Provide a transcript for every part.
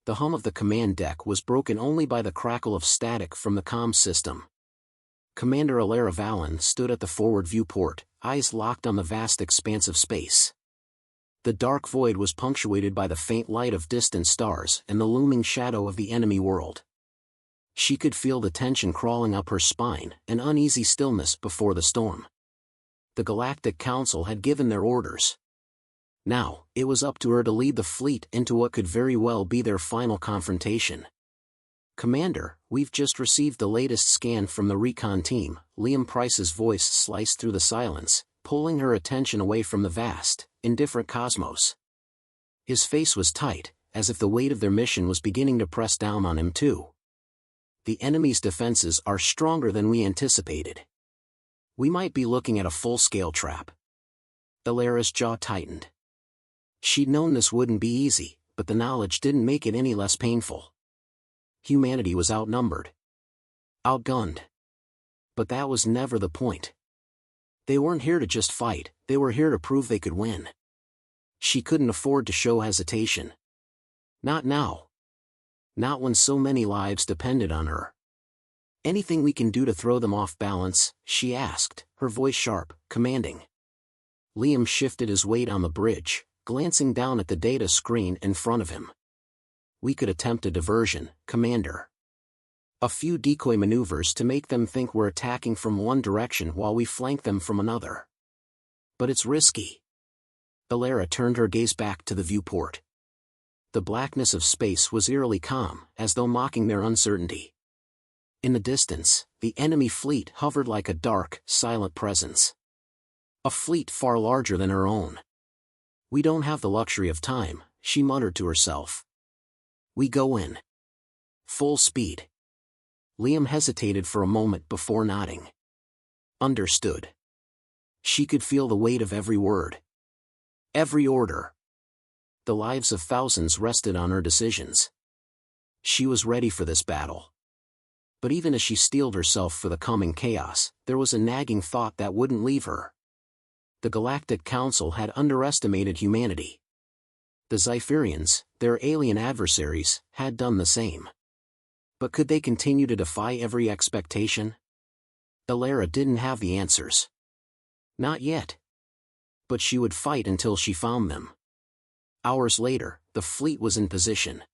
The hum of the command deck was broken only by the crackle of static from the comm system. Commander Alara Valen stood at the forward viewport, eyes locked on the vast expanse of space. The dark void was punctuated by the faint light of distant stars and the looming shadow of the enemy world. She could feel the tension crawling up her spine, an uneasy stillness before the storm. The Galactic Council had given their orders. Now, it was up to her to lead the fleet into what could very well be their final confrontation. "Commander, we've just received the latest scan from the recon team." Liam Price's voice sliced through the silence, pulling her attention away from the vast, indifferent cosmos. His face was tight, as if the weight of their mission was beginning to press down on him too. "The enemy's defenses are stronger than we anticipated. We might be looking at a full-scale trap." Alara's jaw tightened. She'd known this wouldn't be easy, but the knowledge didn't make it any less painful. Humanity was outnumbered. Outgunned. But that was never the point. They weren't here to just fight, they were here to prove they could win. She couldn't afford to show hesitation. Not now. Not when so many lives depended on her. "Anything we can do to throw them off balance?" she asked, her voice sharp, commanding. Liam shifted his weight on the bridge, glancing down at the data screen in front of him. "We could attempt a diversion, Commander. A few decoy maneuvers to make them think we're attacking from one direction while we flank them from another. But it's risky." Alara turned her gaze back to the viewport. The blackness of space was eerily calm, as though mocking their uncertainty. In the distance, the enemy fleet hovered like a dark, silent presence. A fleet far larger than her own. "We don't have the luxury of time," she muttered to herself. "We go in. Full speed." Liam hesitated for a moment before nodding. Understood. She could feel the weight of every word. Every order. The lives of thousands rested on her decisions. She was ready for this battle. But even as she steeled herself for the coming chaos, there was a nagging thought that wouldn't leave her. The Galactic Council had underestimated humanity. The Zypherians, their alien adversaries, had done the same. But could they continue to defy every expectation? Alara didn't have the answers. Not yet. But she would fight until she found them. Hours later, the fleet was in position.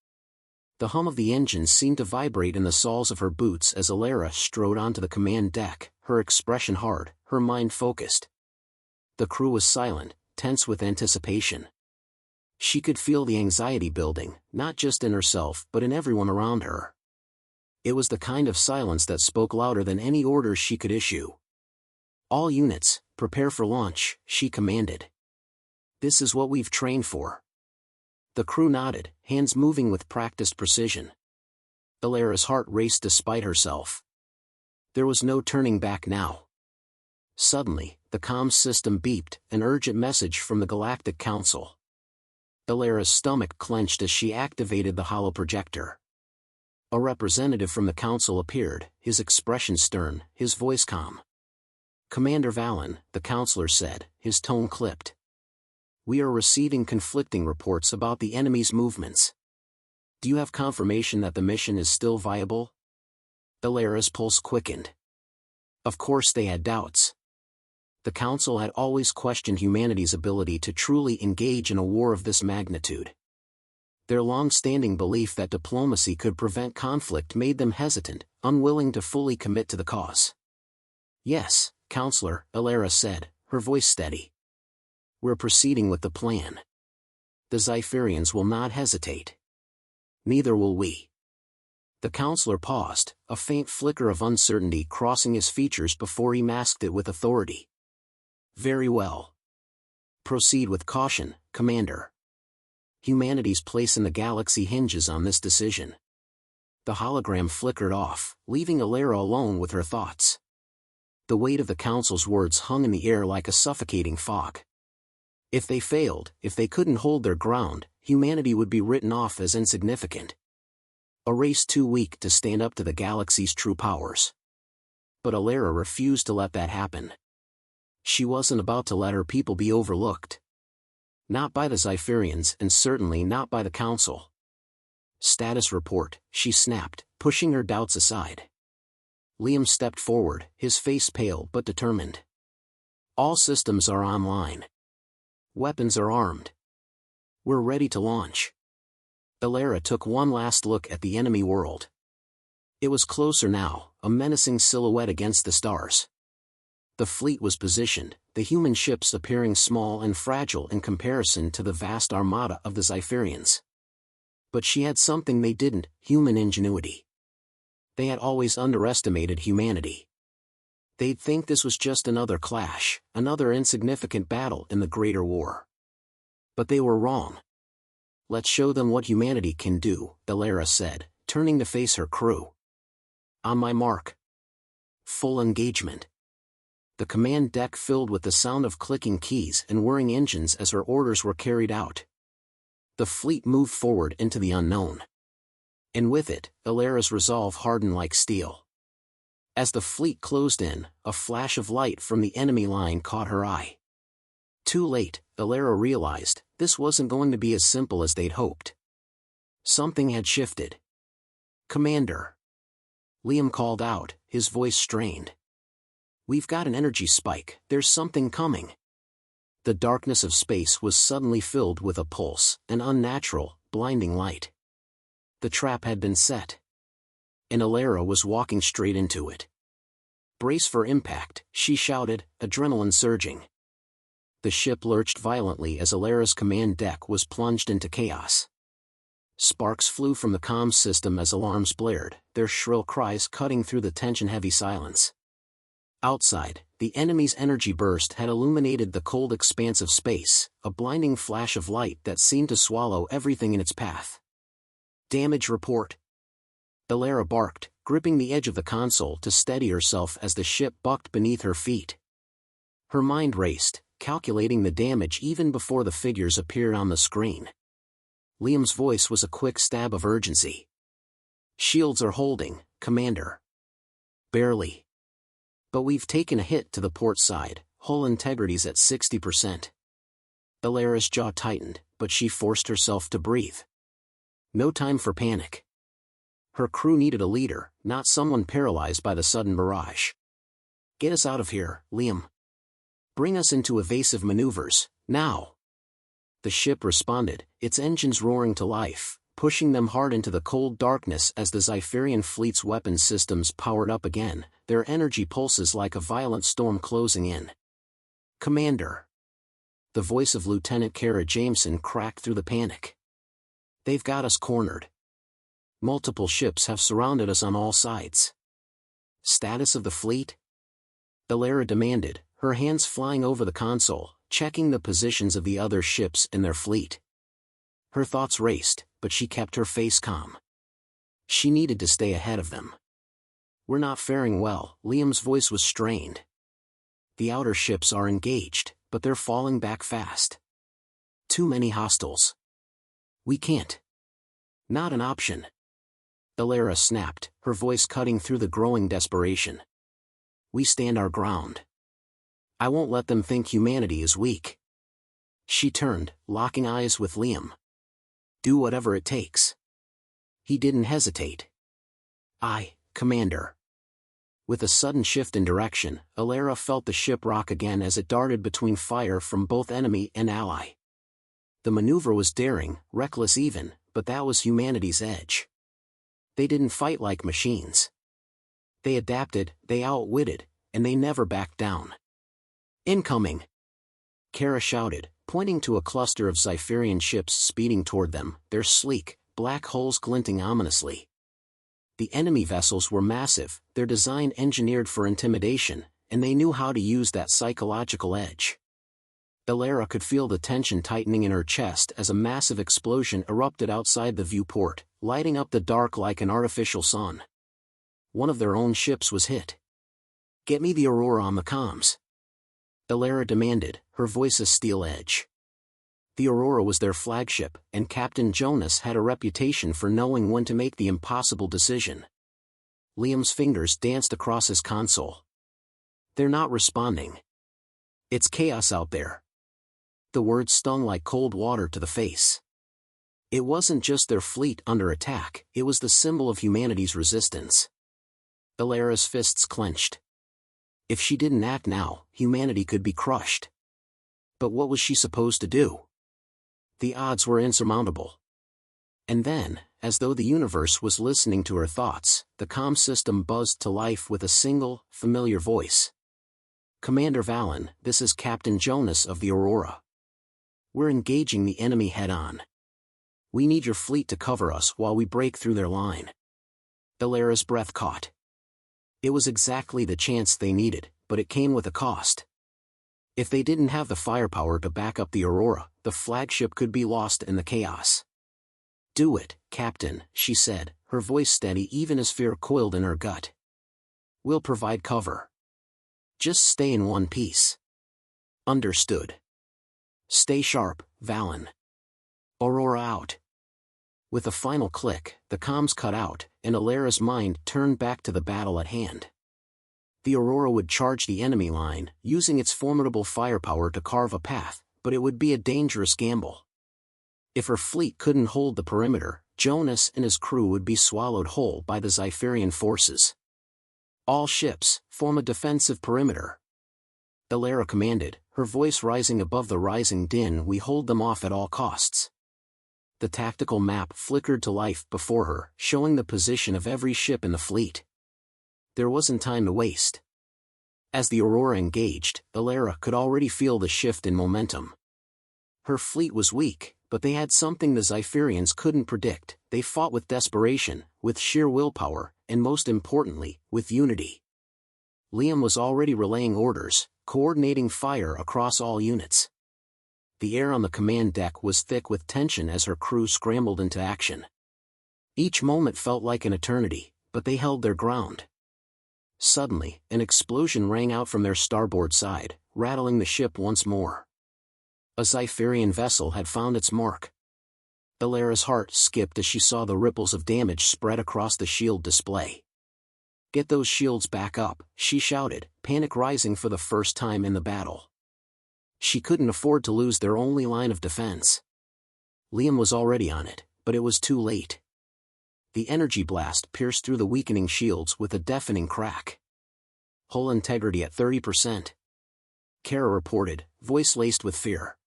The hum of the engines seemed to vibrate in the soles of her boots as Alara strode onto the command deck, her expression hard, her mind focused. The crew was silent, tense with anticipation. She could feel the anxiety building, not just in herself but in everyone around her. It was the kind of silence that spoke louder than any orders she could issue. "All units, prepare for launch," she commanded. "This is what we've trained for." The crew nodded, hands moving with practiced precision. Alara's heart raced despite herself. There was no turning back now. Suddenly, the comms system beeped, an urgent message from the Galactic Council. Alara's stomach clenched as she activated the holoprojector. A representative from the council appeared, his expression stern, his voice calm. "Commander Valen," the counselor said, his tone clipped. "We are receiving conflicting reports about the enemy's movements. Do you have confirmation that the mission is still viable?" Alara's pulse quickened. Of course they had doubts. The council had always questioned humanity's ability to truly engage in a war of this magnitude. Their long-standing belief that diplomacy could prevent conflict made them hesitant, unwilling to fully commit to the cause. "Yes, Counselor," Alara said, her voice steady. "We're proceeding with the plan. The Zypherians will not hesitate. Neither will we." The counselor paused, a faint flicker of uncertainty crossing his features before he masked it with authority. "Very well. Proceed with caution, Commander. Humanity's place in the galaxy hinges on this decision." The hologram flickered off, leaving Alara alone with her thoughts. The weight of the council's words hung in the air like a suffocating fog. If they failed, if they couldn't hold their ground, humanity would be written off as insignificant. A race too weak to stand up to the galaxy's true powers. But Alara refused to let that happen. She wasn't about to let her people be overlooked. Not by the Zypherians and certainly not by the Council. Status report, she snapped, pushing her doubts aside. Liam stepped forward, his face pale but determined. All systems are online. Weapons are armed. We're ready to launch. Alara took one last look at the enemy world. It was closer now, a menacing silhouette against the stars. The fleet was positioned, the human ships appearing small and fragile in comparison to the vast armada of the Zypherians. But she had something they didn't: human ingenuity. They had always underestimated humanity. They'd think this was just another clash, another insignificant battle in the greater war. But they were wrong. Let's show them what humanity can do, Alara said, turning to face her crew. On my mark. Full engagement. The command deck filled with the sound of clicking keys and whirring engines as her orders were carried out. The fleet moved forward into the unknown. And with it, Alara's resolve hardened like steel. As the fleet closed in, a flash of light from the enemy line caught her eye. Too late, Alara realized, this wasn't going to be as simple as they'd hoped. Something had shifted. Commander. Liam called out, his voice strained. We've got an energy spike, there's something coming. The darkness of space was suddenly filled with a pulse, an unnatural, blinding light. The trap had been set. And Alara was walking straight into it. Brace for impact, she shouted, adrenaline surging. The ship lurched violently as Alara's command deck was plunged into chaos. Sparks flew from the comms system as alarms blared, their shrill cries cutting through the tension-heavy silence. Outside, the enemy's energy burst had illuminated the cold expanse of space, a blinding flash of light that seemed to swallow everything in its path. Damage report. Alara barked, gripping the edge of the console to steady herself as the ship bucked beneath her feet. Her mind raced, calculating the damage even before the figures appeared on the screen. Liam's voice was a quick stab of urgency. Shields are holding, Commander. Barely. But we've taken a hit to the port side, hull integrity's at 60%. Alara's jaw tightened, but she forced herself to breathe. No time for panic. Her crew needed a leader, not someone paralyzed by the sudden barrage. Get us out of here, Liam. Bring us into evasive maneuvers, now. The ship responded, its engines roaring to life, pushing them hard into the cold darkness as the Zypherian fleet's weapons systems powered up again, their energy pulses like a violent storm closing in. Commander. The voice of Lieutenant Kara Jameson cracked through the panic. They've got us cornered. Multiple ships have surrounded us on all sides. Status of the fleet? Alara demanded, her hands flying over the console, checking the positions of the other ships in their fleet. Her thoughts raced, but she kept her face calm. She needed to stay ahead of them. We're not faring well, Liam's voice was strained. The outer ships are engaged, but they're falling back fast. Too many hostiles. We can't. Not an option. Alara snapped, her voice cutting through the growing desperation. We stand our ground. I won't let them think humanity is weak. She turned, locking eyes with Liam. Do whatever it takes. He didn't hesitate. Aye, Commander. With a sudden shift in direction, Alara felt the ship rock again as it darted between fire from both enemy and ally. The maneuver was daring, reckless even, but that was humanity's edge. They didn't fight like machines. They adapted, they outwitted, and they never backed down. Incoming! Kara shouted, pointing to a cluster of Zypherian ships speeding toward them, their sleek, black hulls glinting ominously. The enemy vessels were massive, their design engineered for intimidation, and they knew how to use that psychological edge. Alara could feel the tension tightening in her chest as a massive explosion erupted outside the viewport, lighting up the dark like an artificial sun. One of their own ships was hit. Get me the Aurora on the comms. Alara demanded, her voice a steel edge. The Aurora was their flagship, and Captain Jonas had a reputation for knowing when to make the impossible decision. Liam's fingers danced across his console. They're not responding. It's chaos out there. The words stung like cold water to the face. It wasn't just their fleet under attack, it was the symbol of humanity's resistance. Alara's fists clenched. If she didn't act now, humanity could be crushed. But what was she supposed to do? The odds were insurmountable. And then, as though the universe was listening to her thoughts, the comm system buzzed to life with a single, familiar voice. "Commander Valen, this is Captain Jonas of the Aurora. We're engaging the enemy head-on. We need your fleet to cover us while we break through their line." Alara's breath caught. It was exactly the chance they needed, but it came with a cost. If they didn't have the firepower to back up the Aurora, the flagship could be lost in the chaos. "Do it, Captain," she said, her voice steady even as fear coiled in her gut. "We'll provide cover. Just stay in one piece." "Understood. Stay sharp, Valen. Aurora out." With a final click, the comms cut out, and Alara's mind turned back to the battle at hand. The Aurora would charge the enemy line, using its formidable firepower to carve a path, but it would be a dangerous gamble. If her fleet couldn't hold the perimeter, Jonas and his crew would be swallowed whole by the Zypherian forces. "All ships, form a defensive perimeter," Alara commanded, her voice rising above the rising din. "We hold them off at all costs." The tactical map flickered to life before her, showing the position of every ship in the fleet. There wasn't time to waste. As the Aurora engaged, Alara could already feel the shift in momentum. Her fleet was weak, but they had something the Zypherians couldn't predict. They fought with desperation, with sheer willpower, and most importantly, with unity. Liam was already relaying orders, coordinating fire across all units. The air on the command deck was thick with tension as her crew scrambled into action. Each moment felt like an eternity, but they held their ground. Suddenly, an explosion rang out from their starboard side, rattling the ship once more. A Zypherian vessel had found its mark. Alara's heart skipped as she saw the ripples of damage spread across the shield display. "Get those shields back up," she shouted, panic rising for the first time in the battle. She couldn't afford to lose their only line of defense. Liam was already on it, but it was too late. The energy blast pierced through the weakening shields with a deafening crack. "Hull integrity at 30%. Kara reported, voice laced with fear.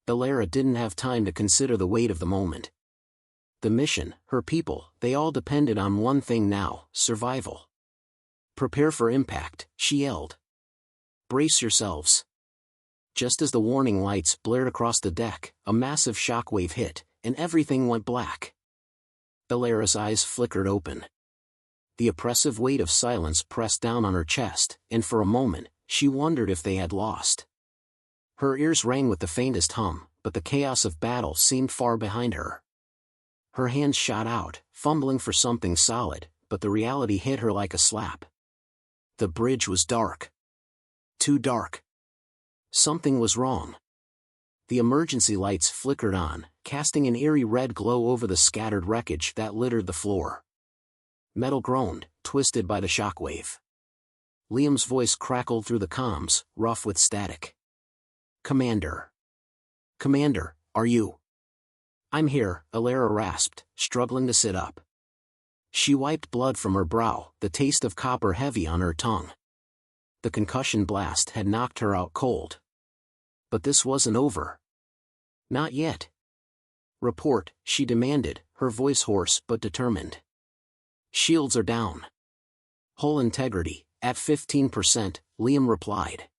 Alara didn't have time to consider the weight of the moment. The mission, her people, they all depended on one thing now: survival. "Prepare for impact," she yelled. "Brace yourselves." Just as the warning lights blared across the deck, a massive shockwave hit, and everything went black. Alara's eyes flickered open. The oppressive weight of silence pressed down on her chest, and for a moment, she wondered if they had lost. Her ears rang with the faintest hum, but the chaos of battle seemed far behind her. Her hands shot out, fumbling for something solid, but the reality hit her like a slap. The bridge was dark. Too dark. Something was wrong. The emergency lights flickered on, casting an eerie red glow over the scattered wreckage that littered the floor. Metal groaned, twisted by the shockwave. Liam's voice crackled through the comms, rough with static. "Commander. Commander, are you?" "I'm here," Alara rasped, struggling to sit up. She wiped blood from her brow, the taste of copper heavy on her tongue. The concussion blast had knocked her out cold. But this wasn't over. "Not yet." "Report," she demanded, her voice hoarse but determined. "Shields are down." "Hull integrity, at 15%, Liam replied.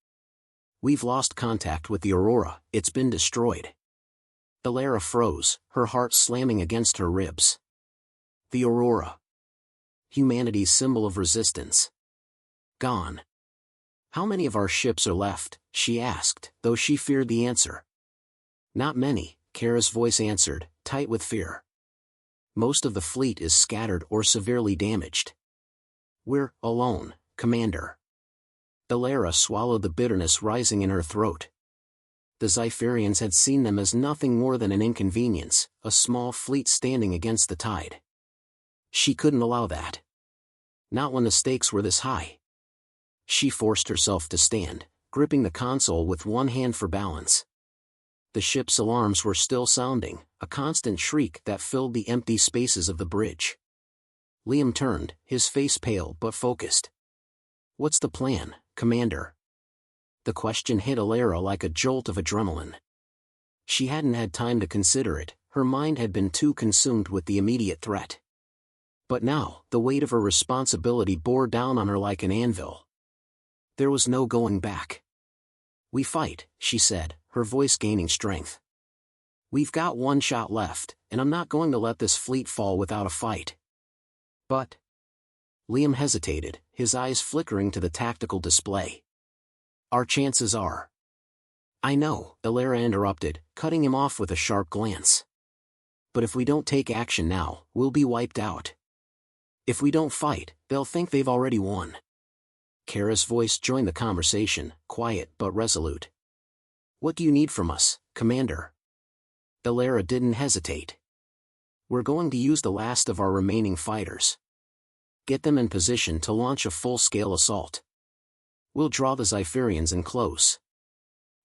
"We've lost contact with the Aurora, it's been destroyed." Alara froze, her heart slamming against her ribs. The Aurora. Humanity's symbol of resistance. Gone. "How many of our ships are left?" she asked, though she feared the answer. "Not many," Kara's voice answered, tight with fear. "Most of the fleet is scattered or severely damaged." "We're alone, Commander." Alara swallowed the bitterness rising in her throat. The Zypherians had seen them as nothing more than an inconvenience, a small fleet standing against the tide. She couldn't allow that. Not when the stakes were this high. She forced herself to stand, gripping the console with one hand for balance. The ship's alarms were still sounding, a constant shriek that filled the empty spaces of the bridge. Liam turned, his face pale but focused. "What's the plan, Commander?" The question hit Alara like a jolt of adrenaline. She hadn't had time to consider it, her mind had been too consumed with the immediate threat. But now, the weight of her responsibility bore down on her like an anvil. There was no going back. "We fight," she said, her voice gaining strength. "We've got one shot left, and I'm not going to let this fleet fall without a fight." "But..." Liam hesitated, his eyes flickering to the tactical display. "Our chances are..." "I know," Alara interrupted, cutting him off with a sharp glance. "But if we don't take action now, we'll be wiped out. If we don't fight, they'll think they've already won." Kara's voice joined the conversation, quiet but resolute. "What do you need from us, Commander?" Alara didn't hesitate. "We're going to use the last of our remaining fighters. Get them in position to launch a full-scale assault. We'll draw the Zypherians in close.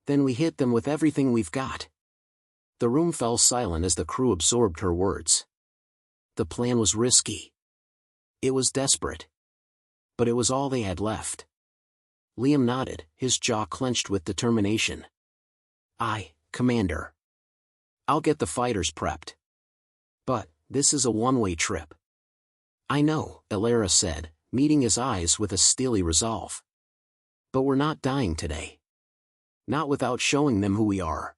Then we hit them with everything we've got." The room fell silent as the crew absorbed her words. The plan was risky. It was desperate. But it was all they had left. Liam nodded, his jaw clenched with determination. "Aye, Commander. I'll get the fighters prepped. But, this is a one-way trip." "I know," Alara said, meeting his eyes with a steely resolve. "But we're not dying today. Not without showing them who we are."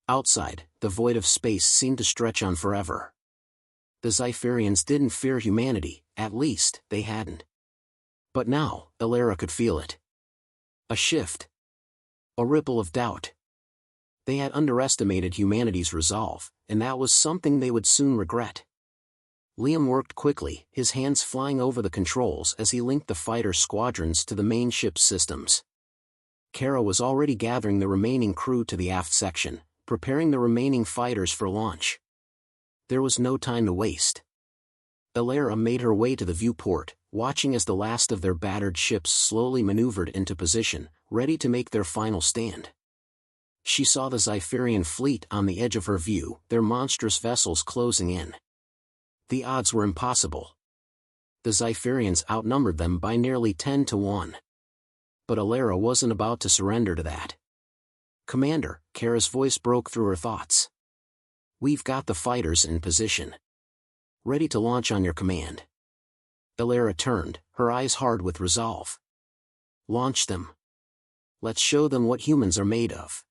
Outside, the void of space seemed to stretch on forever. The Zypherians didn't fear humanity, at least, they hadn't. But now, Alara could feel it. A shift. A ripple of doubt. They had underestimated humanity's resolve, and that was something they would soon regret. Liam worked quickly, his hands flying over the controls as he linked the fighter squadrons to the main ship's systems. Kara was already gathering the remaining crew to the aft section, preparing the remaining fighters for launch. There was no time to waste. Alara made her way to the viewport, watching as the last of their battered ships slowly maneuvered into position, ready to make their final stand. She saw the Zypherian fleet on the edge of her view, their monstrous vessels closing in. The odds were impossible. The Zypherians outnumbered them by nearly 10 to 1. But Alara wasn't about to surrender to that. "Commander," Kara's voice broke through her thoughts. "We've got the fighters in position. Ready to launch on your command." Alara turned, her eyes hard with resolve. "Launch them. Let's show them what humans are made of."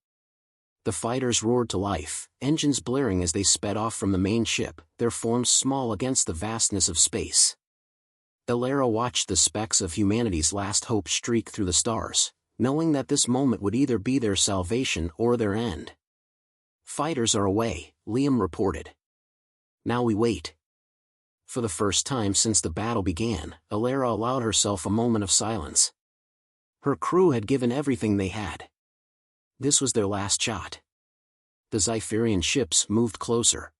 The fighters roared to life, engines blaring as they sped off from the main ship, their forms small against the vastness of space. Alara watched the specks of humanity's last hope streak through the stars, knowing that this moment would either be their salvation or their end. "Fighters are away," Liam reported. "Now we wait." For the first time since the battle began, Alara allowed herself a moment of silence. Her crew had given everything they had. This was their last shot. The Zypherian ships moved closer.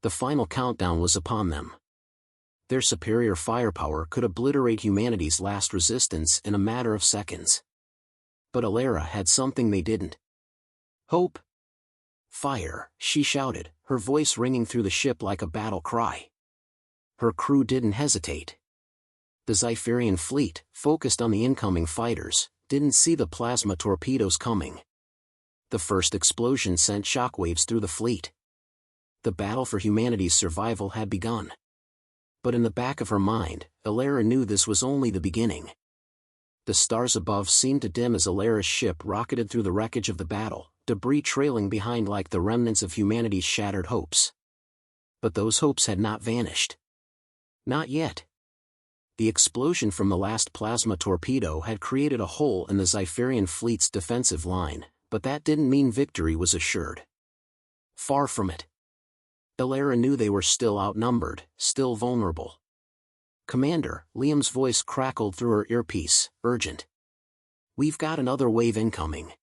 The final countdown was upon them. Their superior firepower could obliterate humanity's last resistance in a matter of seconds. But Alara had something they didn't. Hope. "Fire," she shouted, her voice ringing through the ship like a battle cry. Her crew didn't hesitate. The Zypherian fleet, focused on the incoming fighters, didn't see the plasma torpedoes coming. The first explosion sent shockwaves through the fleet. The battle for humanity's survival had begun. But in the back of her mind, Alara knew this was only the beginning. The stars above seemed to dim as Alara's ship rocketed through the wreckage of the battle, debris trailing behind like the remnants of humanity's shattered hopes. But those hopes had not vanished. Not yet. The explosion from the last plasma torpedo had created a hole in the Zypherian fleet's defensive line, but that didn't mean victory was assured. Far from it. Alara knew they were still outnumbered, still vulnerable. "Commander," Liam's voice crackled through her earpiece, urgent. "We've got another wave incoming.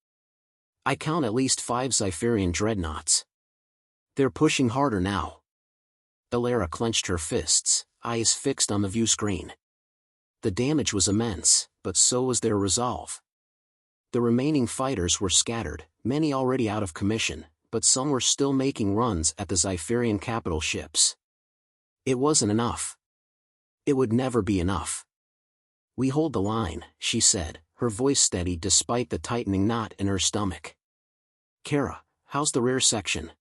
I count at least 5 Zypherian dreadnoughts. They're pushing harder now." Alara clenched her fists, eyes fixed on the view screen. The damage was immense, but so was their resolve. The remaining fighters were scattered, many already out of commission, but some were still making runs at the Zypherian capital ships. It wasn't enough. It would never be enough. "We hold the line," she said, her voice steady despite the tightening knot in her stomach. "Kara, how's the rear section?"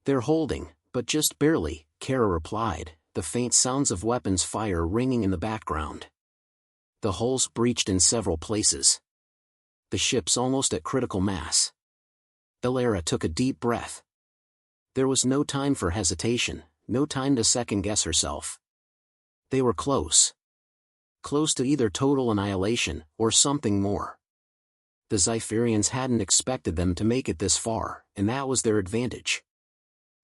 "They're holding, but just barely," Kara replied, the faint sounds of weapons fire ringing in the background. The hulls breached in several places. The ship's almost at critical mass. Elara took a deep breath. There was no time for hesitation, no time to second-guess herself. They were close. Close to either total annihilation, or something more. The Zypherians hadn't expected them to make it this far, and that was their advantage.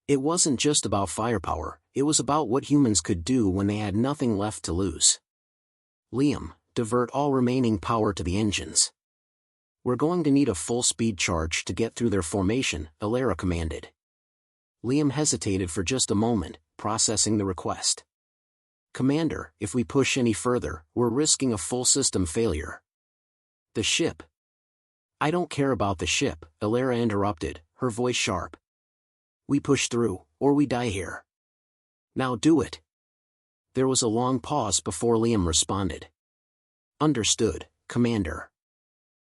It wasn't just about firepower, it was about what humans could do when they had nothing left to lose. "Liam, divert all remaining power to the engines. We're going to need a full-speed charge to get through their formation," Elara commanded. Liam hesitated for just a moment, processing the request. "Commander, if we push any further, we're risking a full system failure." "The ship." "I don't care about the ship," Elara interrupted, her voice sharp. "We push through, or we die here. Now do it." There was a long pause before Liam responded. "Understood, Commander.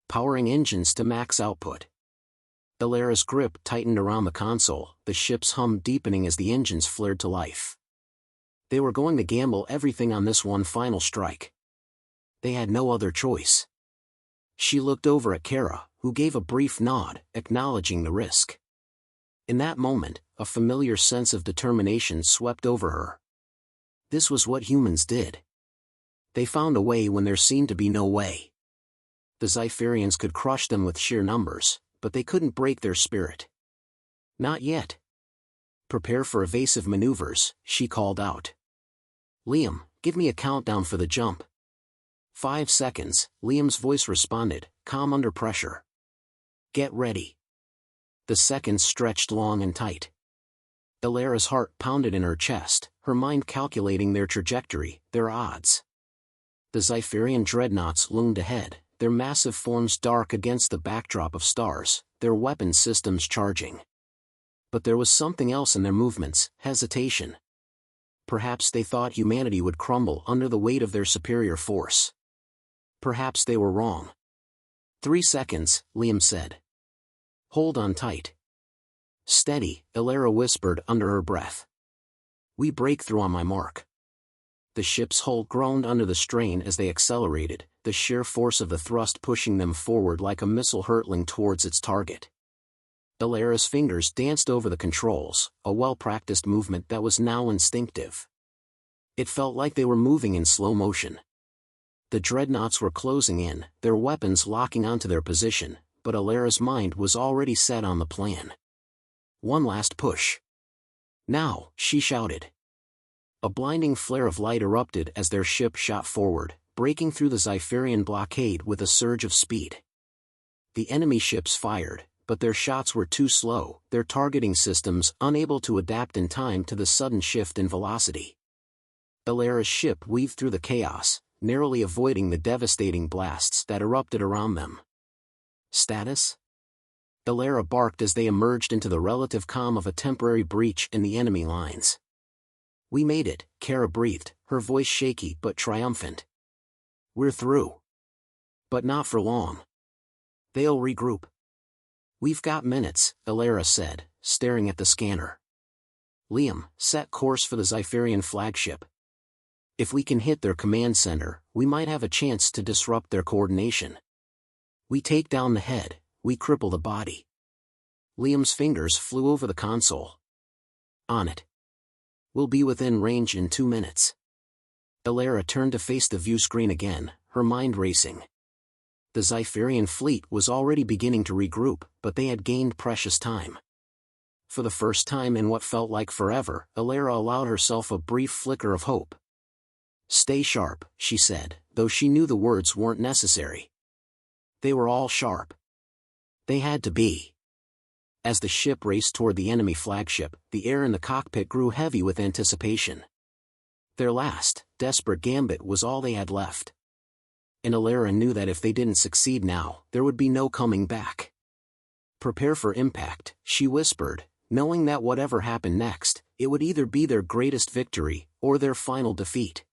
Powering engines to max output." Elara's grip tightened around the console, the ship's hum deepening as the engines flared to life. They were going to gamble everything on this one final strike. They had no other choice. She looked over at Kara, who gave a brief nod, acknowledging the risk. In that moment, a familiar sense of determination swept over her. This was what humans did. They found a way when there seemed to be no way. The Zypherians could crush them with sheer numbers, but they couldn't break their spirit. "Not yet." "Prepare for evasive maneuvers," she called out. "Liam, give me a countdown for the jump." 5 seconds, Liam's voice responded, calm under pressure. "Get ready." The seconds stretched long and tight. Elara's heart pounded in her chest, her mind calculating their trajectory, their odds. The Zypherian dreadnoughts loomed ahead, their massive forms dark against the backdrop of stars, their weapon systems charging. But there was something else in their movements, hesitation. Perhaps they thought humanity would crumble under the weight of their superior force. Perhaps they were wrong. 3 seconds, Liam said. "Hold on tight." "Steady," Elara whispered under her breath. "We break through on my mark." The ship's hull groaned under the strain as they accelerated, the sheer force of the thrust pushing them forward like a missile hurtling towards its target. Elara's fingers danced over the controls, a well-practiced movement that was now instinctive. It felt like they were moving in slow motion. The dreadnoughts were closing in, their weapons locking onto their position, but Elara's mind was already set on the plan. One last push. "Now," she shouted. A blinding flare of light erupted as their ship shot forward, breaking through the Zypherian blockade with a surge of speed. The enemy ships fired, but their shots were too slow, their targeting systems unable to adapt in time to the sudden shift in velocity. Elara's ship weaved through the chaos, narrowly avoiding the devastating blasts that erupted around them. "Status?" Elara barked as they emerged into the relative calm of a temporary breach in the enemy lines. "We made it," Kara breathed, her voice shaky but triumphant. "We're through. But not for long. They'll regroup." "We've got minutes," Elara said, staring at the scanner. "Liam, set course for the Zypherian flagship. If we can hit their command center, we might have a chance to disrupt their coordination. We take down the head, we cripple the body." Liam's fingers flew over the console. "On it. We'll be within range in 2 minutes." Elara turned to face the view screen again, her mind racing. The Zypherian fleet was already beginning to regroup, but they had gained precious time. For the first time in what felt like forever, Elara allowed herself a brief flicker of hope. "Stay sharp," she said, though she knew the words weren't necessary. They were all sharp. They had to be. As the ship raced toward the enemy flagship, the air in the cockpit grew heavy with anticipation. Their last, desperate gambit was all they had left. And Elara knew that if they didn't succeed now, there would be no coming back. Prepare for impact, she whispered, knowing that whatever happened next, it would either be their greatest victory, or their final defeat.